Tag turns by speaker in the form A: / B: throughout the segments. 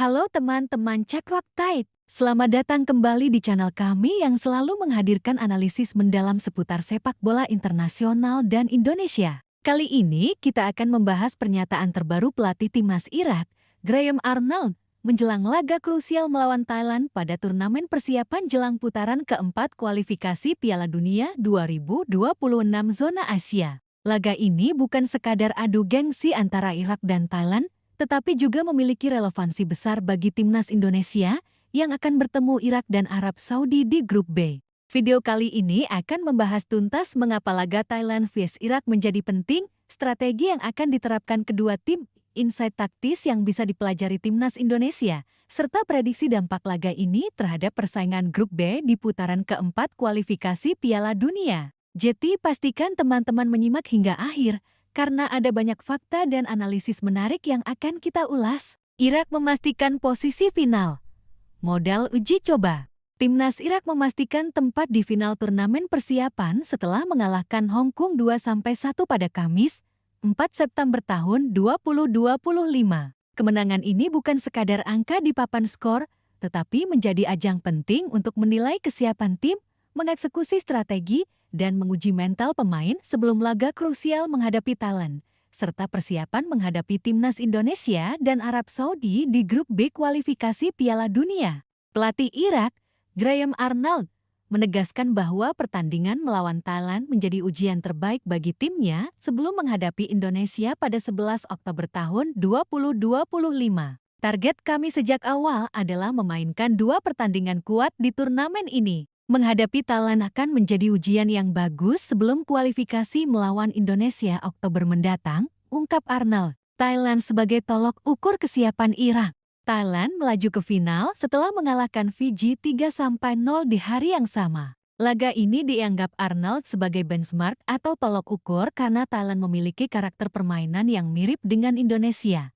A: Halo teman-teman Cakrak Tide, selamat datang kembali di channel kami yang selalu menghadirkan analisis mendalam seputar sepak bola internasional dan Indonesia. Kali ini kita akan membahas pernyataan terbaru pelatih timnas Irak, Graham Arnold, menjelang laga krusial melawan Thailand pada turnamen persiapan jelang putaran keempat kualifikasi Piala Dunia 2026 zona Asia. Laga ini bukan sekadar adu gengsi antara Irak dan Thailand, tetapi juga memiliki relevansi besar bagi timnas Indonesia yang akan bertemu Irak dan Arab Saudi di Grup B. Video kali ini akan membahas tuntas mengapa laga Thailand vs Irak menjadi penting, strategi yang akan diterapkan kedua tim, insight taktis yang bisa dipelajari timnas Indonesia, serta prediksi dampak laga ini terhadap persaingan Grup B di putaran keempat kualifikasi Piala Dunia. Jadi pastikan teman-teman menyimak hingga akhir, karena ada banyak fakta dan analisis menarik yang akan kita ulas. Irak memastikan posisi final. Modal uji coba. Timnas Irak memastikan tempat di final turnamen persiapan setelah mengalahkan Hong Kong 2-1 pada Kamis, 4 September tahun 2025. Kemenangan ini bukan sekadar angka di papan skor, tetapi menjadi ajang penting untuk menilai kesiapan tim, mengeksekusi strategi, dan menguji mental pemain sebelum laga krusial menghadapi Thailand, serta persiapan menghadapi timnas Indonesia dan Arab Saudi di Grup B kualifikasi Piala Dunia. Pelatih Irak, Graham Arnold, menegaskan bahwa pertandingan melawan Thailand menjadi ujian terbaik bagi timnya sebelum menghadapi Indonesia pada 11 Oktober tahun 2025. Target kami sejak awal adalah memainkan 2 pertandingan kuat di turnamen ini. Menghadapi Thailand akan menjadi ujian yang bagus sebelum kualifikasi melawan Indonesia Oktober mendatang, ungkap Arnold. Thailand sebagai tolok ukur kesiapan Irak. Thailand melaju ke final setelah mengalahkan Fiji 3-0 di hari yang sama. Laga ini dianggap Arnold sebagai benchmark atau tolok ukur karena Thailand memiliki karakter permainan yang mirip dengan Indonesia.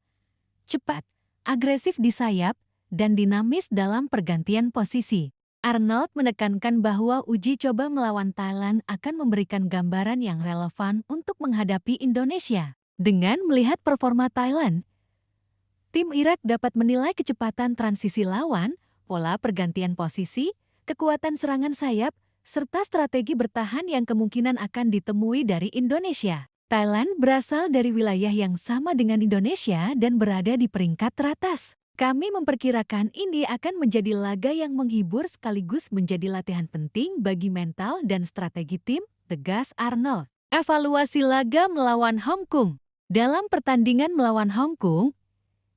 A: Cepat, agresif di sayap, dan dinamis dalam pergantian posisi. Arnold menekankan bahwa uji coba melawan Thailand akan memberikan gambaran yang relevan untuk menghadapi Indonesia. Dengan melihat performa Thailand, tim Irak dapat menilai kecepatan transisi lawan, pola pergantian posisi, kekuatan serangan sayap, serta strategi bertahan yang kemungkinan akan ditemui dari Indonesia. Thailand berasal dari wilayah yang sama dengan Indonesia dan berada di peringkat teratas. Kami memperkirakan ini akan menjadi laga yang menghibur sekaligus menjadi latihan penting bagi mental dan strategi tim, tegas Arnold. Evaluasi laga melawan Hong Kong. Dalam pertandingan melawan Hong Kong,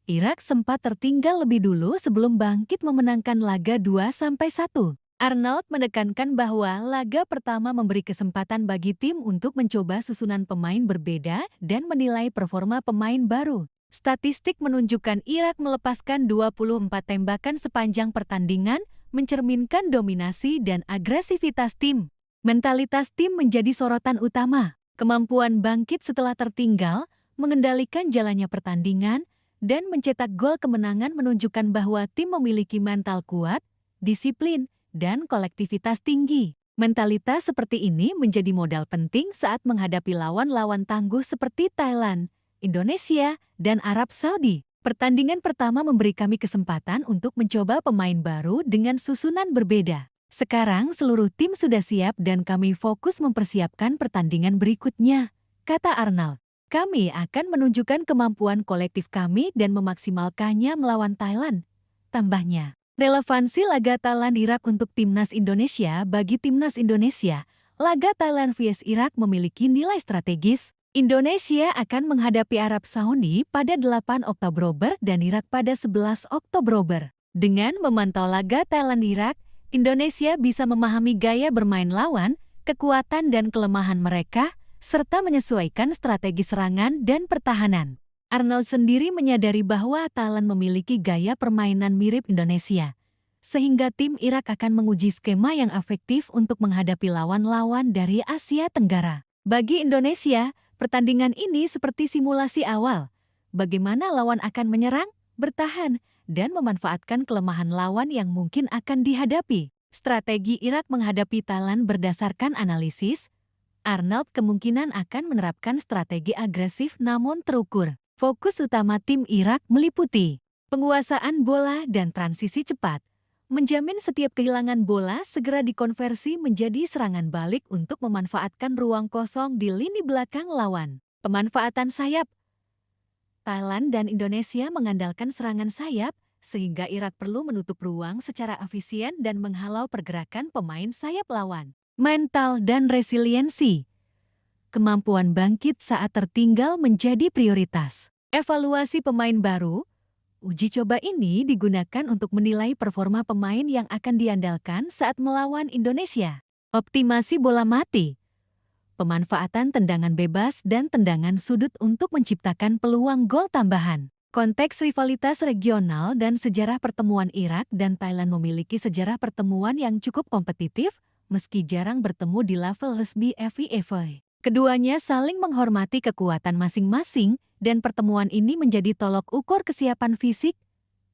A: Irak sempat tertinggal lebih dulu sebelum bangkit memenangkan laga 2-1. Arnold menekankan bahwa laga pertama memberi kesempatan bagi tim untuk mencoba susunan pemain berbeda dan menilai performa pemain baru. Statistik menunjukkan Irak melepaskan 24 tembakan sepanjang pertandingan, mencerminkan dominasi dan agresivitas tim. Mentalitas tim menjadi sorotan utama. Kemampuan bangkit setelah tertinggal, mengendalikan jalannya pertandingan, dan mencetak gol kemenangan menunjukkan bahwa tim memiliki mental kuat, disiplin, dan kolektivitas tinggi. Mentalitas seperti ini menjadi modal penting saat menghadapi lawan-lawan tangguh seperti Thailand, Indonesia, dan Arab Saudi. Pertandingan pertama memberi kami kesempatan untuk mencoba pemain baru dengan susunan berbeda. Sekarang seluruh tim sudah siap dan kami fokus mempersiapkan pertandingan berikutnya, kata Arnold. Kami akan menunjukkan kemampuan kolektif kami dan memaksimalkannya melawan Thailand. Tambahnya, relevansi laga Thailand Irak untuk timnas Indonesia bagi timnas Indonesia, laga Thailand vs Irak memiliki nilai strategis. Indonesia akan menghadapi Arab Saudi pada 8 Oktober dan Irak pada 11 Oktober. Dengan memantau laga Thailand-Irak, Indonesia bisa memahami gaya bermain lawan, kekuatan dan kelemahan mereka, serta menyesuaikan strategi serangan dan pertahanan. Arnold sendiri menyadari bahwa Thailand memiliki gaya permainan mirip Indonesia, sehingga tim Irak akan menguji skema yang efektif untuk menghadapi lawan-lawan dari Asia Tenggara. Bagi Indonesia, pertandingan ini seperti simulasi awal. Bagaimana lawan akan menyerang, bertahan, dan memanfaatkan kelemahan lawan yang mungkin akan dihadapi. Strategi Irak menghadapi Thailand berdasarkan analisis, Arnold kemungkinan akan menerapkan strategi agresif namun terukur. Fokus utama tim Irak meliputi Penguasaan bola dan transisi cepat menjamin setiap kehilangan bola segera dikonversi menjadi serangan balik untuk memanfaatkan ruang kosong di lini belakang lawan. Pemanfaatan sayap. Thailand dan Indonesia mengandalkan serangan sayap, sehingga Irak perlu menutup ruang secara efisien dan menghalau pergerakan pemain sayap lawan. Mental dan resiliensi. Kemampuan bangkit saat tertinggal menjadi prioritas. Evaluasi pemain baru. Uji coba ini digunakan untuk menilai performa pemain yang akan diandalkan saat melawan Indonesia. Optimasi bola mati. Pemanfaatan tendangan bebas dan tendangan sudut untuk menciptakan peluang gol tambahan. Konteks rivalitas regional dan sejarah pertemuan Irak dan Thailand memiliki sejarah pertemuan yang cukup kompetitif, meski jarang bertemu di level resmi FIFA. Keduanya saling menghormati kekuatan masing-masing, dan pertemuan ini menjadi tolok ukur kesiapan fisik,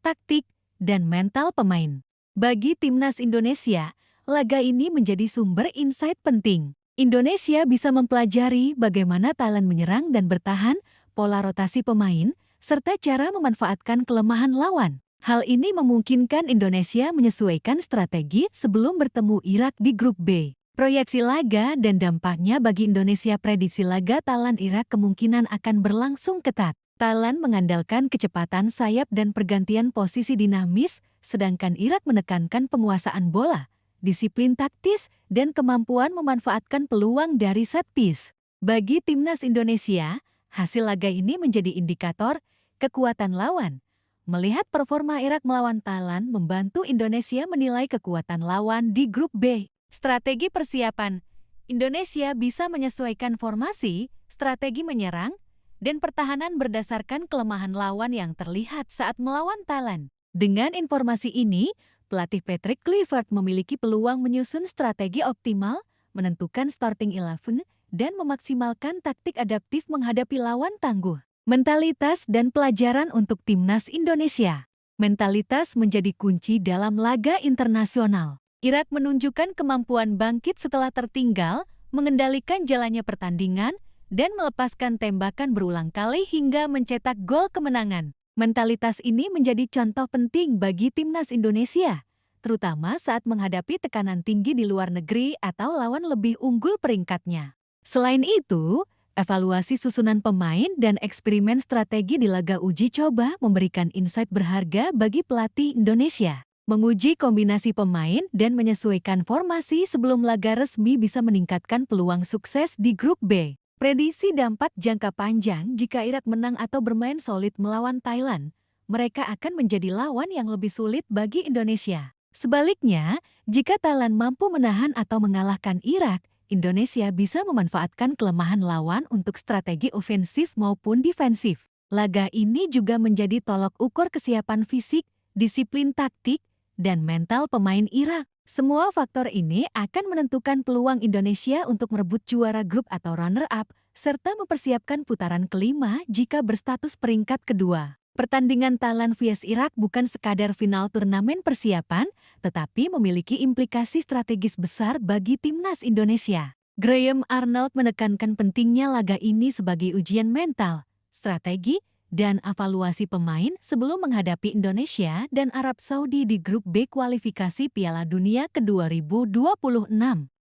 A: taktik, dan mental pemain. Bagi timnas Indonesia, laga ini menjadi sumber insight penting. Indonesia bisa mempelajari bagaimana Thailand menyerang dan bertahan, pola rotasi pemain, serta cara memanfaatkan kelemahan lawan. Hal ini memungkinkan Indonesia menyesuaikan strategi sebelum bertemu Irak di grup B. Proyeksi laga dan dampaknya bagi Indonesia. Prediksi laga Thailand-Irak kemungkinan akan berlangsung ketat. Thailand mengandalkan kecepatan sayap dan pergantian posisi dinamis, sedangkan Irak menekankan penguasaan bola, disiplin taktis, dan kemampuan memanfaatkan peluang dari set piece. Bagi timnas Indonesia, hasil laga ini menjadi indikator kekuatan lawan. Melihat performa Irak melawan Thailand membantu Indonesia menilai kekuatan lawan di grup B. Strategi persiapan. Indonesia bisa menyesuaikan formasi, strategi menyerang, dan pertahanan berdasarkan kelemahan lawan yang terlihat saat melawan Thailand. Dengan informasi ini, pelatih Patrick Kluivert memiliki peluang menyusun strategi optimal, menentukan starting 11, dan memaksimalkan taktik adaptif menghadapi lawan tangguh. Mentalitas dan pelajaran untuk timnas Indonesia. Mentalitas menjadi kunci dalam laga internasional. Irak menunjukkan kemampuan bangkit setelah tertinggal, mengendalikan jalannya pertandingan, dan melepaskan tembakan berulang kali hingga mencetak gol kemenangan. Mentalitas ini menjadi contoh penting bagi timnas Indonesia, terutama saat menghadapi tekanan tinggi di luar negeri atau lawan lebih unggul peringkatnya. Selain itu, evaluasi susunan pemain dan eksperimen strategi di laga uji coba memberikan insight berharga bagi pelatih Indonesia. Menguji kombinasi pemain dan menyesuaikan formasi sebelum laga resmi bisa meningkatkan peluang sukses di grup B. Prediksi dampak jangka panjang. Jika Irak menang atau bermain solid melawan Thailand, mereka akan menjadi lawan yang lebih sulit bagi Indonesia. Sebaliknya, jika Thailand mampu menahan atau mengalahkan Irak, Indonesia bisa memanfaatkan kelemahan lawan untuk strategi ofensif maupun defensif. Laga ini juga menjadi tolok ukur kesiapan fisik, disiplin taktik, dan mental pemain Irak. Semua faktor ini akan menentukan peluang Indonesia untuk merebut juara grup atau runner-up, serta mempersiapkan putaran kelima jika berstatus peringkat kedua. Pertandingan Thailand vs Irak bukan sekadar final turnamen persiapan, tetapi memiliki implikasi strategis besar bagi timnas Indonesia. Graham Arnold menekankan pentingnya laga ini sebagai ujian mental, strategi, dan evaluasi pemain sebelum menghadapi Indonesia dan Arab Saudi di grup B kualifikasi Piala Dunia ke-2026.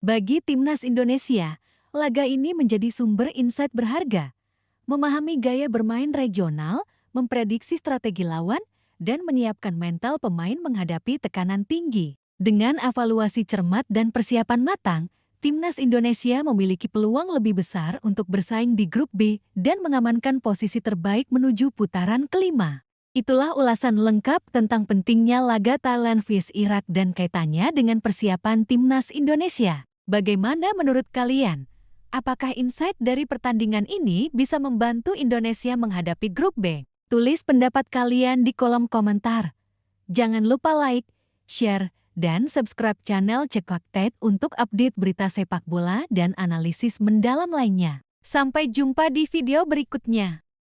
A: Bagi timnas Indonesia, laga ini menjadi sumber insight berharga. Memahami gaya bermain regional, memprediksi strategi lawan, dan menyiapkan mental pemain menghadapi tekanan tinggi. Dengan evaluasi cermat dan persiapan matang, timnas Indonesia memiliki peluang lebih besar untuk bersaing di grup B dan mengamankan posisi terbaik menuju putaran kelima. Itulah ulasan lengkap tentang pentingnya laga Thailand vs Irak dan kaitannya dengan persiapan timnas Indonesia. Bagaimana menurut kalian? Apakah insight dari pertandingan ini bisa membantu Indonesia menghadapi grup B? Tulis pendapat kalian di kolom komentar. Jangan lupa like, share, dan subscribe channel Cekfaktet untuk update berita sepak bola dan analisis mendalam lainnya. Sampai jumpa di video berikutnya.